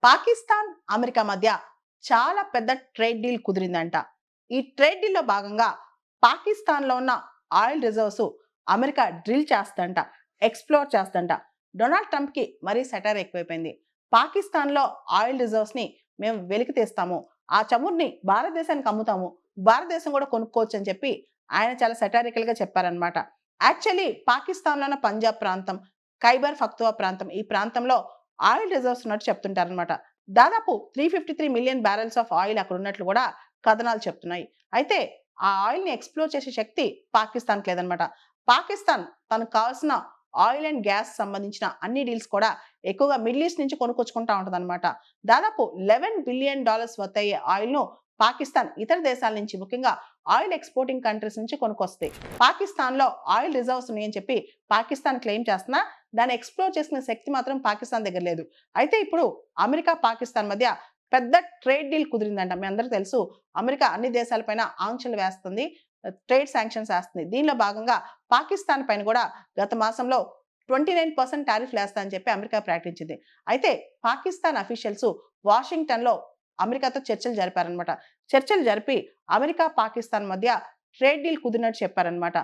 Pakistan, America మధ్య చాలా పెద్ద ట్రేడ్ డీల్ కుదిరిందంట. ఈ ట్రేడ్ డీల్‌లో భాగంగా పాకిస్తాన్‌లో ఉన్న ఆయిల్ రిజర్వ్స్ అమెరికా డ్రిల్ చేస్తదంట. ఎక్స్‌ప్లోర్ చేస్తదంట. డొనాల్డ్ ట్రంప్‌కి మరీ సెటైర్ ఎక్కువైపోయింది. పాకిస్తాన్‌లో ఆయిల్ రిజర్వ్స్‌ని మేము వెలికి తీస్తాము. ఆ చమురుని భారతదేశానికి అమ్ముతాము. భారతదేశం కూడా కొనుక్కోవచ్చు అని చెప్పి ఆయన చాలా సెటారికల్‌గా చెప్పారనమాట. యాక్చువల్లీ పాకిస్తాన్‌లో ఉన్న పంజాబ్ ప్రాంతం, ఖైబర్ పఖ్తూవా ప్రాంతం ఈ ప్రాంతంలో ఆయిల్ రిజర్వ్స్ ఉన్నట్టు చెప్తుంటారనమాట. దాదాపు 353 మిలియన్ బ్యారెల్స్ ఆఫ్ ఆయిల్ అక్కడ ఉన్నట్లు కూడా కథనాలు చెప్తున్నాయి. అయితే ఆ ఆయిల్‌ని ఎక్స్‌ప్లోర్ చేసే శక్తి పాకిస్తాన్‌కి లేదనమాట. పాకిస్తాన్ తనకు కావాల్సిన ఆయిల్ అండ్ గ్యాస్ సంబంధించిన అన్ని డీల్స్ కూడా ఎక్కువగా మిడిల్ ఈస్ట్ నుంచి కొనుక్కొచ్చుకుంటా ఉంటదనమాట. దాదాపు $11 బిలియన్ వర్త్ అయ్యే ఆయిల్‌ను పాకిస్తాన్ ఇతర దేశాల నుంచి ముఖ్యంగా ఆయిల్ ఎక్స్‌పోర్టింగ్ కంట్రీస్ నుంచి కొనుక్కొస్తాయి. పాకిస్తాన్‌లో ఆయిల్ రిజర్వ్స్ ఉన్నాయని చెప్పి పాకిస్తాన్ క్లెయిమ్ చేస్తున్నా దాన్ని ఎక్స్‌ప్లోర్ చేసుకునే శక్తి మాత్రం పాకిస్తాన్ దగ్గర లేదు. అయితే ఇప్పుడు అమెరికా, పాకిస్తాన్ మధ్య పెద్ద ట్రేడ్ డీల్ కుదిరిందంట. మీ అందరికి తెలుసు అమెరికా అన్ని దేశాలపైన ఆంక్షలు వేస్తుంది. ట్రేడ్ సాంక్షన్స్ ఏస్తుంది. దీనిలో భాగంగా పాకిస్తాన్ పైన కూడా గత మాసంలో 29% టారిఫ్‌లేస్తా అని చెప్పి అమెరికా ప్రకటించింది. అయితే పాకిస్తాన్ అఫీషియల్స్ వాషింగ్టన్‌లో అమెరికాతో చర్చలు జరిపారనమాట. చర్చలు జరిపి అమెరికా, పాకిస్తాన్ మధ్య ట్రేడ్ డీల్ కుదిరినట్టు చెప్పారనమాట.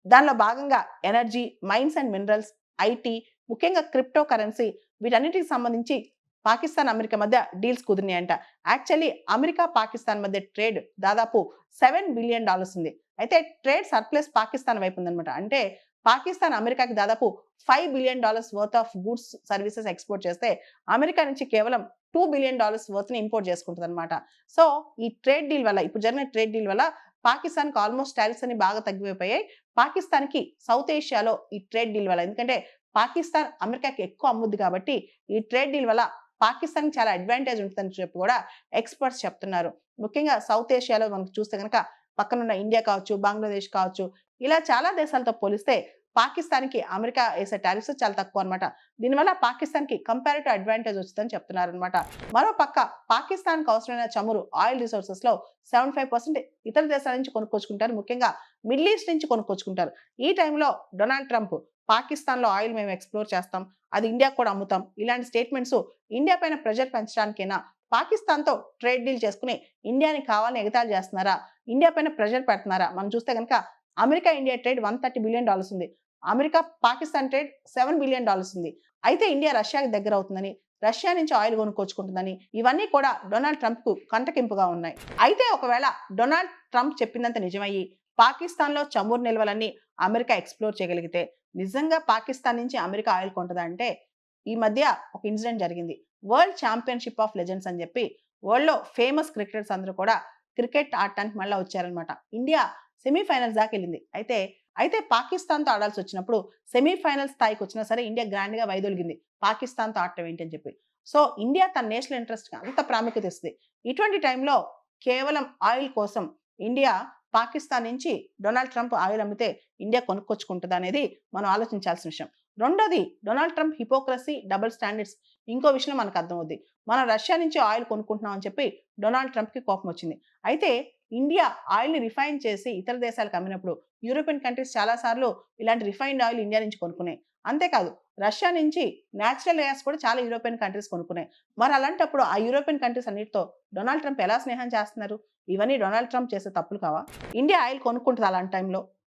దానిలో భాగంగా energy, mines and minerals, IT, ముఖ్యంగా క్రిప్టో కరెన్సీ వీటన్నిటికి సంబంధించి పాకిస్తాన్, అమెరికా మధ్య డీల్స్ కుదిరినాయంట. యాక్చువల్లీ అమెరికా, పాకిస్తాన్ మధ్య ట్రేడ్ దాదాపు $7 బిలియన్ ఉంది. అయితే ట్రేడ్ సర్ప్లస్ పాకిస్తాన్ వైపు ఉందనమాట. అంటే పాకిస్తాన్ అమెరికాకి దాదాపు $5 billion worth of goods, services export చేస్తే అమెరికా నుంచి కేవలం $2 బిలియన్ వర్త్‌ని ఇంపోర్ట్ చేసుకుంటదనమాట. సో, ఈ ట్రేడ్ డీల్ వల్ల ఇప్పుడు జరిగిన ట్రేడ్ డీల్ వల్ల పాకిస్తాన్‌కి ఆల్‌మోస్ట్ టారిఫ్స్ అన్ని బాగా తగ్గిపోయాయి. పాకిస్తాన్‌కి సౌత్ ఏషియాలో ఈ ట్రేడ్ డీల్ వల్ల ఎందుకంటే పాకిస్తాన్ అమెరికాకి ఎక్కువ అమ్ముద్ది కాబట్టి ఈ ట్రేడ్ డీల్ వల్ల పాకిస్తాన్‌కి చాలా అడ్వాంటేజ్ ఉంటదని చెప్పి కూడా ఎక్స్‌పర్ట్స్ చెప్తున్నారు. ముఖ్యంగా సౌత్ ఏషియాలో మనకు చూస్తే గనక పక్కనున్న ఇండియా కావచ్చు, బంగ్లాదేశ్ కావచ్చు, ఇలా చాలా దేశాలతో పోలిస్తే పాకిస్తాన్‌కి అమెరికా ఏసే టారిఫ్స్ చాలా తక్కువనమాట. దీనివల్ల పాకిస్తాన్‌కి కంపారిటివ్ అడ్వాంటేజ్ వస్తదని చెప్తున్నారనమాట. మరో పక్క పాకిస్తాన్‌కి అవసరమైన చమురు, ఆయిల్ రిసోర్సెస్‌లో 75% ఇతర దేశాల నుంచి కొనుక్కొచ్చుకుంటారు. ముఖ్యంగా మిడిల్ ఈస్ట్ నుంచి కొనుక్కొచ్చుకుంటారు. ఈ టైంలో డొనాల్డ్ ట్రంప్ పాకిస్తాన్‌లో ఆయిల్ మేము ఎక్స్‌ప్లోర్ చేస్తాం. అది ఇండియాకి కూడా అమ్ముతాం. ఇలాంటి స్టేట్మెంట్స్ ఇండియా పైన ప్రెషర్ పెంచడానికైనా, పాకిస్తాన్‌తో ట్రేడ్ డీల్ చేసుకొని ఇండియాని కావాలని ఎగతాళి చేస్తున్నారా? ఇండియా పైన ప్రెషర్ పెడుతున్నారా? మనం చూస్తే గనక అమెరికా, ఇండియా ట్రేడ్ $130 బిలియన్ ఉంది. అమెరికా, పాకిస్తాన్ ట్రేడ్ $7 బిలియన్ ఉంది. అయితే ఇండియా రష్యాకి దగ్గరవుతుందని, రష్యా నుంచి ఆయిల్ కొనుక్కొచ్చుకుంటుందని ఇవన్నీ కూడా డొనాల్డ్ ట్రంప్‌కు కంటకింపుగా ఉన్నాయి. అయితే ఒకవేళ డొనాల్డ్ ట్రంప్ చెప్పిందంత నిజమయ్యి పాకిస్తాన్‌లో చమురు నిల్వలన్నీ అమెరికా ఎక్స్‌ప్లోర్ చేయగలిగితే నిజంగా పాకిస్తాన్ నుంచి అమెరికా ఆయిల్ కొంటదా అంటే ఈ మధ్య ఒక ఇన్సిడెంట్ జరిగింది. వరల్డ్ ఛాంపియన్‌షిప్ ఆఫ్ లెజెండ్స్ అని చెప్పి వరల్డ్‌లో ఫేమస్ క్రికెటర్స్ అందరూ కూడా క్రికెట్ ఆడటానికి మళ్ళా వచ్చారనమాట. ఇండియా సెమీఫైనల్స్ దాకెళ్ళింది. అయితే పాకిస్తాన్‌తో ఆడాల్సొచ్చినప్పుడు సెమీఫైనల్ స్థాయికొచ్చినా సరే ఇండియా గ్రాండ్‌గా వైదొలిగింది. పాకిస్తాన్‌తో ఆడటం ఏంటి అని చెప్పి. సో, ఇండియా తన నేషనల్ ఇంట్రెస్ట్‌కి అంత ప్రాముఖ్యత ఇస్తది. ఇటువంటి టైంలో కేవలం ఆయిల్ కోసం ఇండియా పాకిస్తాన్ నుంచి డొనాల్డ్ ట్రంప్ ఆయిల్ అమ్మితే ఇండియా కొనుక్కొచ్చుకుంటదనేది మనం ఆలోచించాల్సిన విషయం. రెండోది Donald Trump hypocrisy, double standards ఇంకో విషయంలో మనకు అర్థమవుద్ది. మనం రష్యా నుంచి ఆయిల్ కొనుక్కుంటున్నాం అని చెప్పి డొనాల్డ్ ట్రంప్‌కి కోపమొచ్చింది. అయితే ఇండియా ఆయిల్‌ని రిఫైన్ చేసి ఇతర దేశాలకు అమ్మినప్పుడు యూరోపియన్ కంట్రీస్ చాలా సార్లు ఇలాంటి రిఫైన్డ్ ఆయిల్ ఇండియా నుంచి కొనుక్కున్నాయి. అంతేకాదు రష్యా నుంచి నేచురల్ గ్యాస్ కూడా చాలా యూరోపియన్ కంట్రీస్ కొనుక్కున్నాయి. మరి అలాంటప్పుడు ఆ యూరోపియన్ కంట్రీస్ అన్నిటితో డొనాల్డ్ ట్రంప్ ఎలా స్నేహం చేస్తున్నారు? ఇవన్నీ డొనాల్డ్ ట్రంప్ చేసే తప్పులు కావా? ఇండియా ఆయిల్ కొనుక్కుంటదా అలాంటి టైంలో?